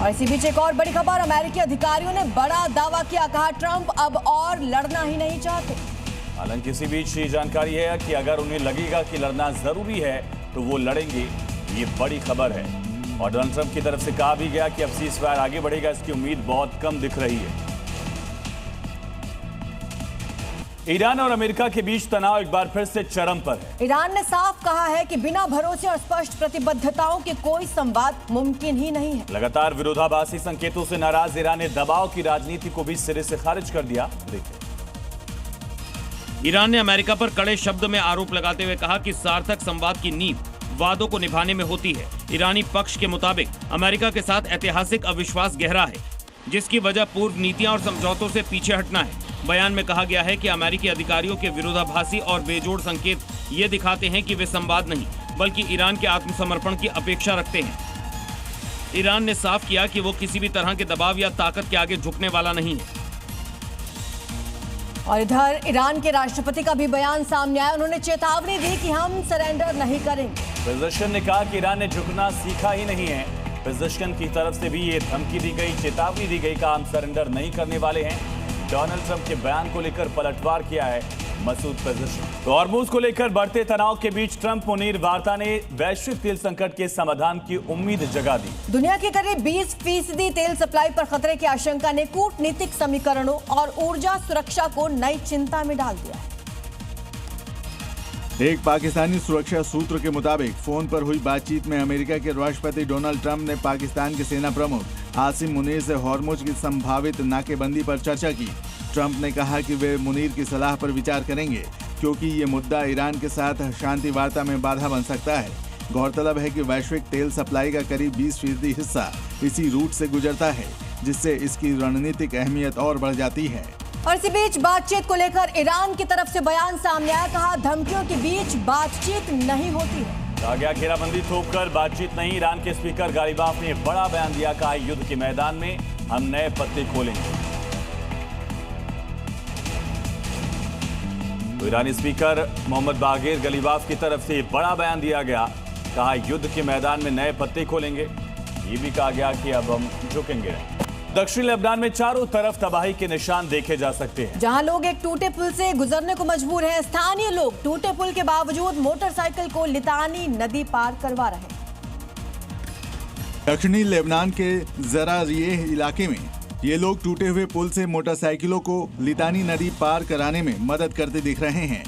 और इसी बीच एक और बड़ी खबर, अमेरिकी अधिकारियों ने बड़ा दावा किया, कहा ट्रंप अब और लड़ना ही नहीं चाहते। हालांकि इसी बीच ये जानकारी है कि अगर उन्हें लगेगा कि लड़ना जरूरी है तो वो लड़ेंगे, ये बड़ी खबर है। और डोनाल्ड ट्रंप की तरफ से कहा भी गया कि अब सीज़फायर आगे बढ़ेगा, इसकी उम्मीद बहुत कम दिख रही है। ईरान और अमेरिका के बीच तनाव एक बार फिर से चरम पर है। ईरान ने साफ कहा है कि बिना भरोसे और स्पष्ट प्रतिबद्धताओं के कोई संवाद मुमकिन ही नहीं है। लगातार विरोधाभासी संकेतों से नाराज ईरान ने दबाव की राजनीति को भी सिरे से खारिज कर दिया। देखिए, ईरान ने अमेरिका पर कड़े शब्द में आरोप लगाते हुए कहा कि सार्थक संवाद की नींव वादों को निभाने में होती है। ईरानी पक्ष के मुताबिक अमेरिका के साथ ऐतिहासिक अविश्वास गहरा है, जिसकी वजह पूर्व नीतियां और समझौतों से पीछे हटना है। बयान में कहा गया है कि अमेरिकी अधिकारियों के विरोधाभासी और बेजोड़ संकेत ये दिखाते हैं कि वे संवाद नहीं बल्कि ईरान के आत्मसमर्पण की अपेक्षा रखते हैं। ईरान ने साफ किया कि वो किसी भी तरह के दबाव या ताकत के आगे झुकने वाला नहीं है। और इधर ईरान के राष्ट्रपति का भी बयान सामने आया, उन्होंने चेतावनी दी कि हम सरेंडर नहीं करेंगे। पेजेश्कियान ने कहा कि ईरान ने झुकना सीखा ही नहीं है। पेजेश्कियान की तरफ से भी ये धमकी दी गई, चेतावनी दी गई, कहा हम सरेंडर नहीं करने वाले हैं। डोनाल्ड ट्रंप के बयान को लेकर पलटवार किया है मसूद पेजेश्कियान। तो हॉर्मुज को लेकर बढ़ते तनाव के बीच ट्रंप मुनीर वार्ता ने वैश्विक तेल संकट के समाधान की उम्मीद जगा दी। दुनिया के करीब 20% तेल सप्लाई पर खतरे की आशंका ने कूटनीतिक समीकरणों और ऊर्जा सुरक्षा को नई चिंता में डाल दिया है। एक पाकिस्तानी सुरक्षा सूत्र के मुताबिक फोन पर हुई बातचीत में अमेरिका के राष्ट्रपति डोनाल्ड ट्रंप ने पाकिस्तान के सेना प्रमुख आसिम मुनीर से हॉर्मुज की संभावित नाकेबंदी पर चर्चा की। ट्रंप ने कहा कि वे मुनीर की सलाह पर विचार करेंगे क्योंकि ये मुद्दा ईरान के साथ शांति वार्ता में बाधा बन सकता है। गौरतलब है कि वैश्विक तेल सप्लाई का करीब 20% हिस्सा इसी रूट से गुजरता है, जिससे इसकी रणनीतिक अहमियत और बढ़ जाती है। और इसी बीच बातचीत को लेकर ईरान की तरफ से बयान सामने आया, कहा धमकियों के बीच बातचीत नहीं होती है। कहा गया घेराबंदी थोपकर बातचीत नहीं। ईरान के स्पीकर गालिबाफ ने बड़ा बयान दिया, कहा युद्ध के मैदान में हम नए पत्ते खोलेंगे। तो ईरानी स्पीकर मोहम्मद बागेर गलीबाफ की तरफ से बड़ा बयान दिया गया, कहा युद्ध के मैदान में नए पत्ते खोलेंगे। ये भी कहा गया कि अब हम झुकेंगे। दक्षिणी लेबनान में चारों तरफ तबाही के निशान देखे जा सकते हैं। जहां लोग एक टूटे पुल से गुजरने को मजबूर हैं। स्थानीय लोग टूटे पुल के बावजूद मोटरसाइकिल को लितानी नदी पार करवा रहे हैं। दक्षिणी लेबनान के ज़रारिएह इलाके में ये लोग टूटे हुए पुल से मोटरसाइकिलों को लितानी नदी पार कराने में मदद करते दिख रहे हैं।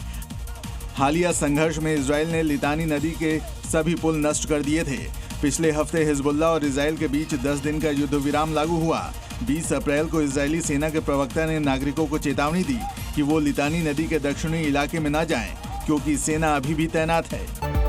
हालिया संघर्ष में इजराइल ने लितानी नदी के सभी पुल नष्ट कर दिए थे। पिछले हफ्ते हिजबुल्लाह और इजराइल के बीच 10 दिन का युद्ध विराम लागू हुआ। 20 अप्रैल को इजरायली सेना के प्रवक्ता ने नागरिकों को चेतावनी दी कि वो लितानी नदी के दक्षिणी इलाके में न जाएं, क्योंकि सेना अभी भी तैनात है।